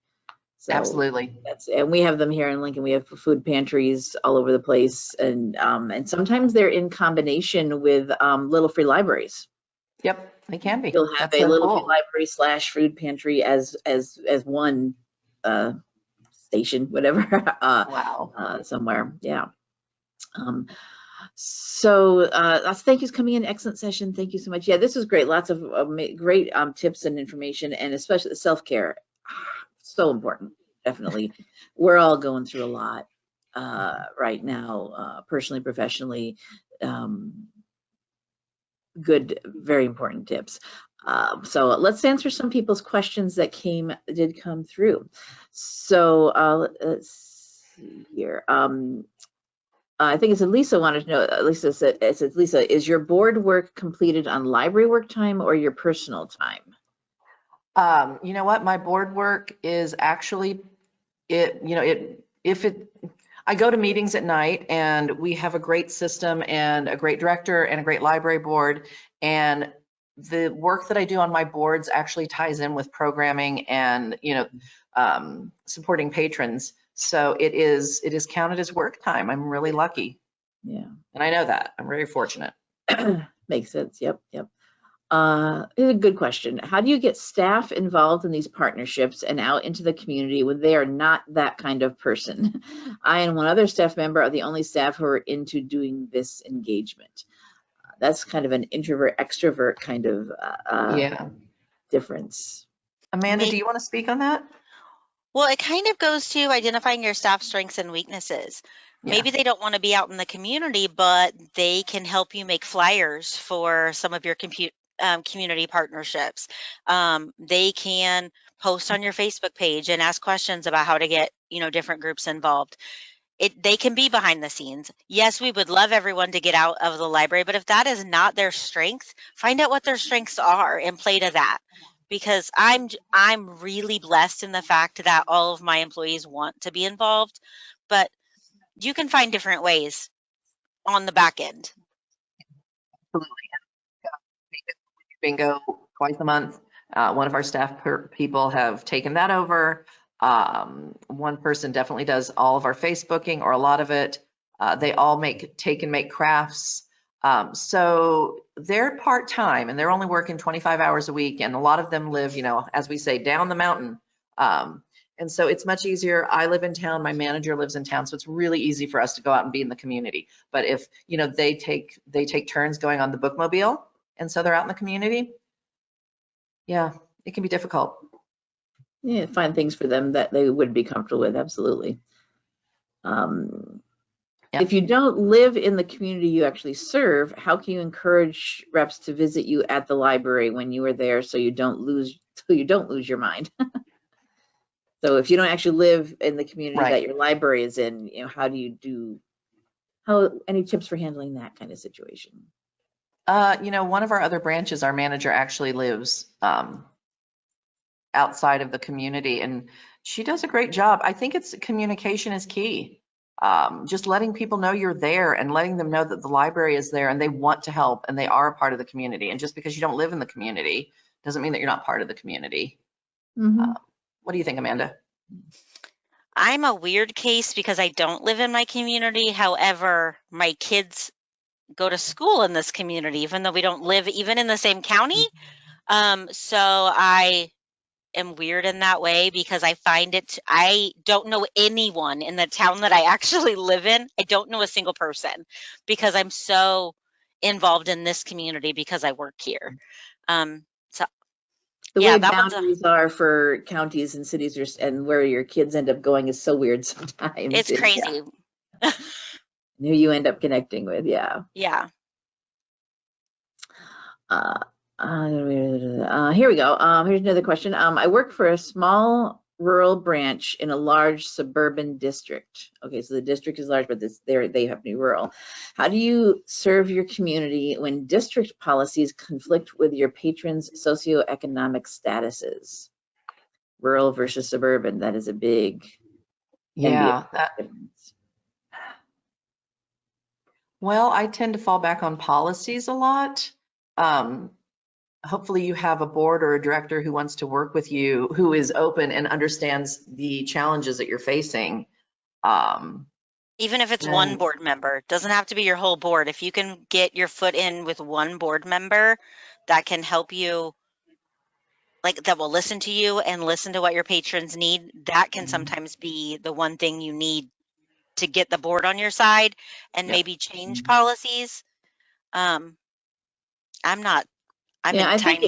So absolutely. And we have them here in Lincoln. We have food pantries all over the place, and sometimes they're in combination with little free libraries. Yep, they can be. You'll have a little free library / food pantry as one station, whatever. Wow. Somewhere, yeah. So thank you for coming in. Excellent session. Thank you so much. Yeah, this was great. Lots of great tips and information, and especially self-care. So important, definitely. We're all going through a lot right now, personally, professionally. Good, very important tips. So let's answer some people's questions that did come through. So let's see here. I think it's Lisa wanted to know. Lisa said, Lisa, is your board work completed on library work time or your personal time? You know what? My board work is actually I I go to meetings at night, and we have a great system and a great director and a great library board. And the work that I do on my boards actually ties in with programming and, supporting patrons. So it is counted as work time. I'm really lucky. Yeah. And I know that. I'm very fortunate. Makes sense. Yep. It's a good question. How do you get staff involved in these partnerships and out into the community when they are not that kind of person? I and one other staff member are the only staff who are into doing this engagement. That's kind of an introvert extrovert kind of difference. Amanda, do you want to speak on that? Well, it kind of goes to identifying your staff strengths and weaknesses. Yeah. Maybe they don't want to be out in the community, but they can help you make flyers for some of your community partnerships. They can post on your Facebook page and ask questions about how to get, different groups involved. They can be behind the scenes. Yes, we would love everyone to get out of the library, but if that is not their strength, find out what their strengths are and play to that. Because I'm really blessed in the fact that all of my employees want to be involved, but you can find different ways on the back end. Absolutely. Bingo twice a month. One of our staff people have taken that over. One person definitely does all of our Facebooking, or a lot of it. They all make crafts. So they're part-time, and they're only working 25 hours a week. And a lot of them live, as we say, down the mountain. And so it's much easier. I live in town, my manager lives in town. So it's really easy for us to go out and be in the community. But if, they take turns going on the bookmobile, and so they're out in the community. Yeah, it can be difficult. Yeah, find things for them that they would be comfortable with. Absolutely. If you don't live in the community you actually serve, how can you encourage reps to visit you at the library when you are there so you don't lose your mind? So if you don't actually live in the community that your library is in, any tips for handling that kind of situation? One of our other branches, our manager actually lives outside of the community, and she does a great job. I think communication is key. Just letting people know you're there and letting them know that the library is there and they want to help and they are a part of the community. And just because you don't live in the community doesn't mean that you're not part of the community. Mm-hmm. What do you think, Amanda? I'm a weird case because I don't live in my community. However, my kids go to school in this community, even though we don't live even in the same county. So I am weird in that way because I don't know anyone in the town that I actually live in. I don't know a single person because I'm so involved in this community because I work here. The way boundaries are for counties and cities and where your kids end up going is so weird sometimes. It's crazy. Who you end up connecting with, yeah. Yeah. Here we go. Here's another question. I work for a small rural branch in a large suburban district. Okay, so the district is large, but they have to be rural. How do you serve your community when district policies conflict with your patrons' socioeconomic statuses? Rural versus suburban, that is a big difference. Well, I tend to fall back on policies a lot. Hopefully you have a board or a director who wants to work with you, who is open and understands the challenges that you're facing. Even if it's one board member, doesn't have to be your whole board. If you can get your foot in with one board member that can help you, that will listen to you and listen to what your patrons need, that can sometimes be the one thing you need to get the board on your side and maybe change policies. I think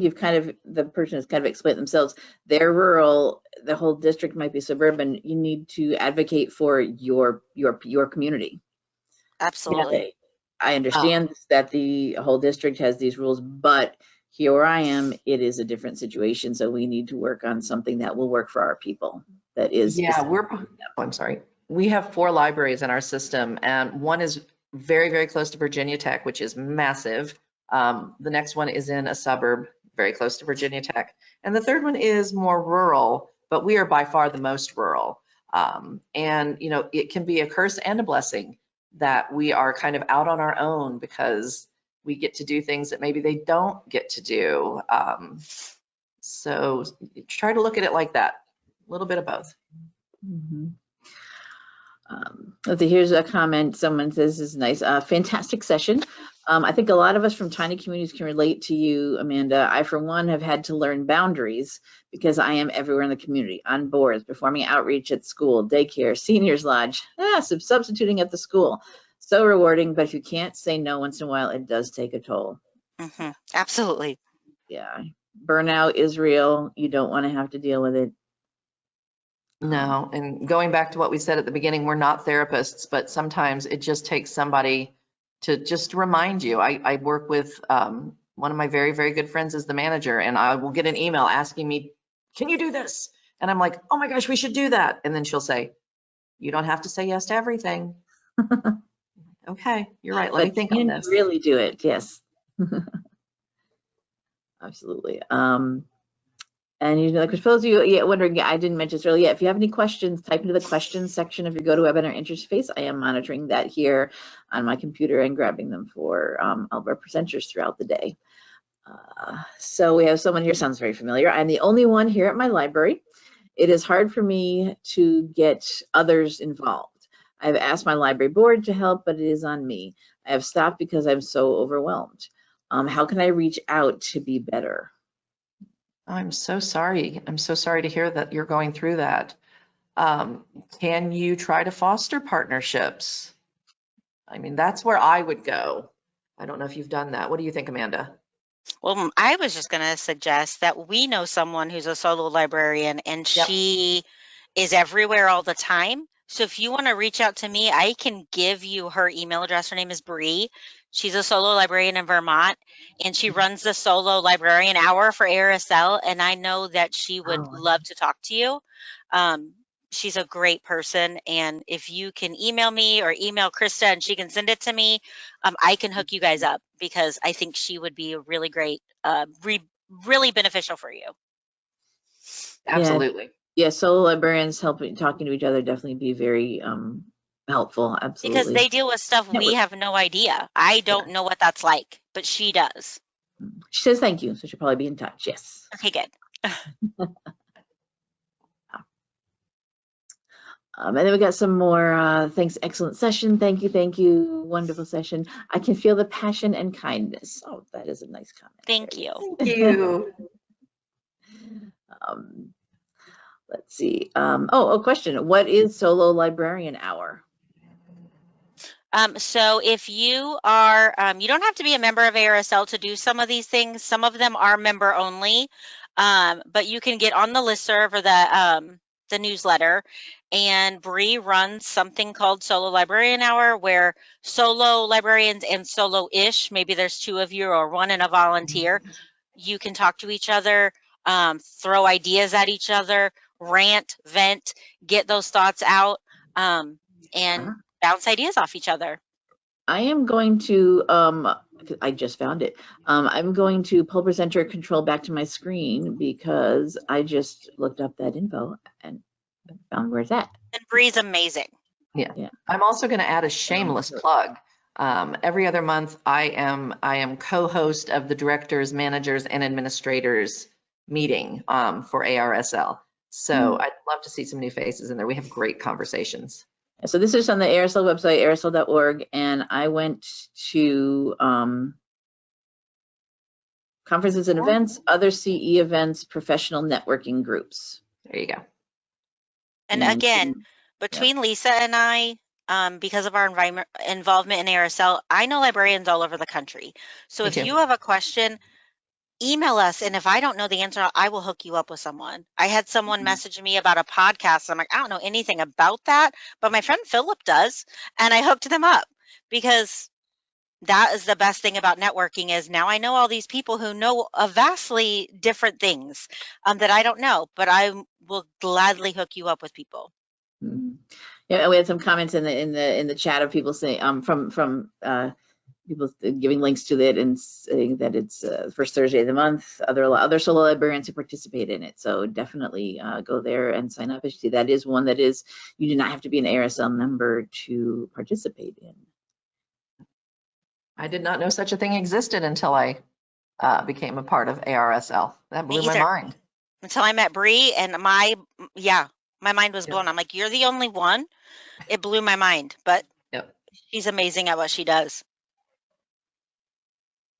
you've the person has kind of explained themselves. They're rural, the whole district might be suburban. You need to advocate for your community. Absolutely. I understand that the whole district has these rules, but here where I am, it is a different situation. So we need to work on something that will work for our people. That is. I'm sorry. We have 4 libraries in our system, and one is very, very close to Virginia Tech, which is massive. The next one is in a suburb very close to Virginia Tech. And the third one is more rural, but we are by far the most rural. And, you know, it can be a curse and a blessing that we are kind of out on our own because we get to do things that maybe they don't get to do. So try to look at it like that, a little bit of both. Mm-hmm. Let's see, here's a comment. Someone says, "This is nice. Fantastic session. I think a lot of us from tiny communities can relate to you, Amanda. I, for one, have had to learn boundaries because I am everywhere in the community, on boards, performing outreach at school, daycare, seniors lodge, substituting at the school. So rewarding, but if you can't say no once in a while, it does take a toll." Mm-hmm. Absolutely. Yeah, burnout is real. You don't want to have to deal with it. No, and going back to what we said at the beginning, we're not therapists, but sometimes it just takes somebody to just remind you. I work with one of my very, very good friends is the manager, and I will get an email asking me, "Can you do this?" And I'm like, "Oh my gosh, we should do that." And then she'll say, "You don't have to say yes to everything." Okay, you're right. Let me think on this. Really do it. Yes. Absolutely. And you know, like, suppose you wondering, I didn't mention this earlier. If you have any questions, type into the questions section of your GoToWebinar interface. I am monitoring that here on my computer and grabbing them for all of our presenters throughout the day. So we have someone here, sounds very familiar. I'm the only one here at my library. It is hard for me to get others involved. I've asked my library board to help, but it is on me. I have stopped because I'm so overwhelmed. How can I reach out to be better? I'm so sorry. I'm so sorry to hear that you're going through that. Can you try to foster partnerships? I mean, that's where I would go. I don't know if you've done that. What do you think, Amanda? Well, I was just going to suggest that we know someone who's a solo librarian, and she is everywhere all the time. So if you want to reach out to me, I can give you her email address. Her name is Bree. She's a solo librarian in Vermont, and she runs the Solo Librarian Hour for ARSL, and I know that she would love to talk to you. She's a great person, and if you can email me or email Krista and she can send it to me, I can hook you guys up because I think she would be a really great, really beneficial for you. Absolutely. Yeah, solo librarians talking to each other definitely be very helpful. Absolutely. Because they deal with stuff we have no idea. I don't know what that's like, but she does. She says thank you, so she'll probably be in touch. Yes. Okay, good. And then we got some more thanks, excellent session. Thank you, wonderful session. I can feel the passion and kindness. Oh, that is a nice comment. Thank you. Thank you. Let's see. A question. What is Solo Librarian Hour? So if you are, you don't have to be a member of ARSL to do some of these things. Some of them are member only, but you can get on the listserv or the newsletter, and Bree runs something called Solo Librarian Hour, where solo librarians and solo-ish, maybe there's two of you or one and a volunteer, you can talk to each other, throw ideas at each other, rant, vent, get those thoughts out, and bounce ideas off each other. I am going to, I just found it. I'm going to pull presenter control back to my screen because I just looked up that info and found where it's at. And Bree's amazing. Yeah. I'm also going to add a shameless plug. Every other month, I am co-host of the directors, managers, and administrators meeting for ARSL. So I'd love to see some new faces in there. We have great conversations. So this is on the ARSL website, arsl.org, and I went to conferences and events, other CE events, professional networking groups. There you go. And again, between Lisa and I, because of our involvement in ARSL, I know librarians all over the country. So if you have a question, email us, and if I don't know the answer, I will hook you up with someone. I had someone message me about a podcast. I'm like, I don't know anything about that, but my friend Philip does, and I hooked them up because that is the best thing about networking is now I know all these people who know vastly different things that I don't know, but I will gladly hook you up with people. Yeah, we had some comments in the chat of people saying from people giving links to it and saying that it's first Thursday of the month. Other solo librarians who participate in it. So definitely go there and sign up. That is one that is, you do not have to be an ARSL member to participate in. I did not know such a thing existed until I became a part of ARSL. That blew my mind. Until I met Bree, and my mind was blown. I'm like, you're the only one. It blew my mind, but she's amazing at what she does.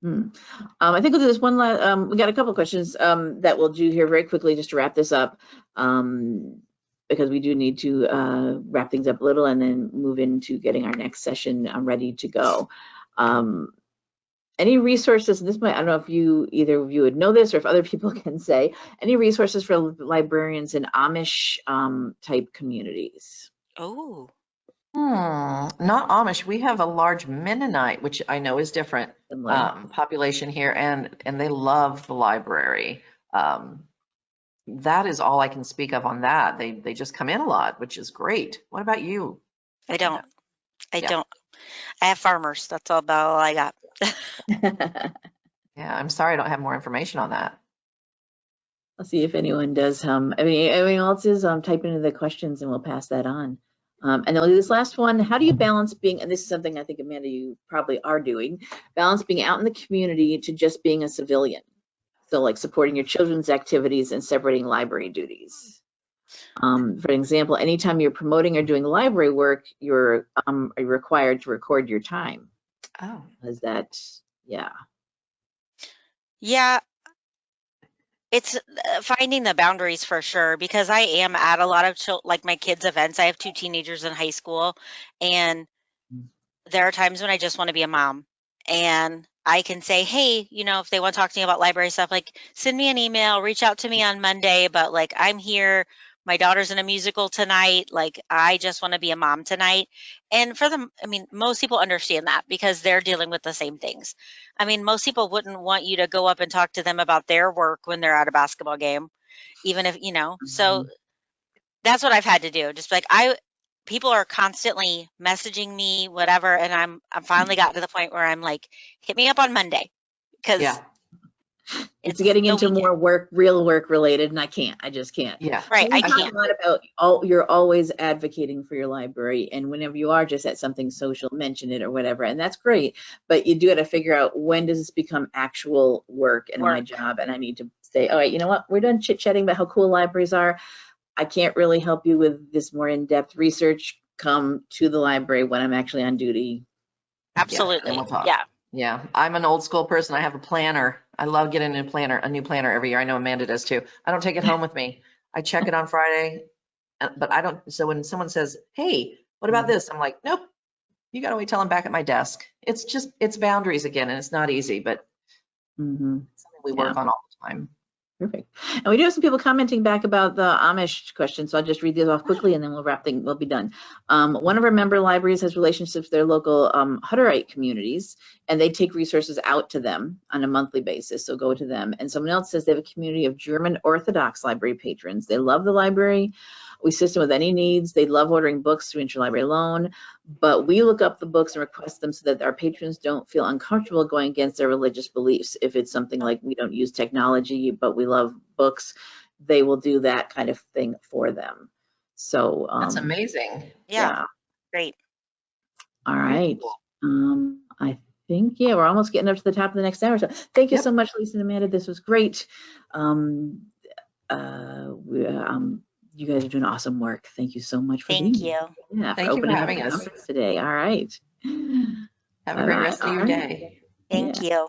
I think we'll do this one last, we got a couple questions that we'll do here very quickly just to wrap this up, because we do need to wrap things up a little and then move into getting our next session ready to go. Any resources, this might, I don't know if either of you would know this or if other people can say, any resources for librarians in Amish type communities? Oh. Not Amish. We have a large Mennonite, which I know is different, population here, and they love the library. That is all I can speak of on that. They just come in a lot, which is great. What about you? I don't. I have farmers. That's about all I got. Yeah, I'm sorry I don't have more information on that. I'll see if anyone does. Anyone else is type into the questions and we'll pass that on. And then we'll do this last one. How do you balance being, and this is something I think, Amanda, you probably are doing, balance being out in the community to just being a civilian? So like supporting your children's activities and separating library duties. For example, anytime you're promoting or doing library work, you're required to record your time. Oh. Is that, yeah. Yeah. It's finding the boundaries for sure, because I am at a lot of like my kids' events. I have 2 teenagers in high school, and there are times when I just want to be a mom, and I can say, hey, if they want to talk to me about library stuff, like send me an email, reach out to me on Monday, but like I'm here. My daughter's in a musical tonight. Like, I just want to be a mom tonight. And for them, most people understand that because they're dealing with the same things. Most people wouldn't want you to go up and talk to them about their work when they're at a basketball game, even if, so that's what I've had to do. Just like people are constantly messaging me, whatever. And I'm finally got to the point where I'm like, hit me up on Monday, because it's getting into more real work related, and I just can't. Yeah. Right. I can't. can't. A lot about you're always advocating for your library, and whenever you are just at something social, mention it or whatever, and that's great. But you do have to figure out, when does this become actual work and my job, and I need to say, all right, you know what, we're done chit-chatting about how cool libraries are. I can't really help you with this more in-depth research. Come to the library when I'm actually on duty. Absolutely. We'll talk. Yeah. Yeah, I'm an old school person. I have a planner. I love getting a new planner every year. I know Amanda does too. I don't take it home with me. I check it on Friday, but I don't. So when someone says, hey, what about this? I'm like, nope, you got to wait till I'm back at my desk. It's boundaries again, and it's not easy, but something we work on all the time. Perfect. And we do have some people commenting back about the Amish question, so I'll just read these off quickly and then we'll be done. One of our member libraries has relationships with their local Hutterite communities, and they take resources out to them on a monthly basis, so go to them. And someone else says they have a community of German Orthodox library patrons. They love the library. We assist them with any needs. They love ordering books through interlibrary loan, but we look up the books and request them so that our patrons don't feel uncomfortable going against their religious beliefs. If it's something like we don't use technology, but we love books, they will do that kind of thing for them. So that's amazing. Yeah. Great. All right. I think, we're almost getting up to the top of the next hour. So thank you so much, Lisa and Amanda. This was great. You guys are doing awesome work. Thank you so much for being here. Yeah, thank you for having us today. All right. Have a great rest of your day. Thank you.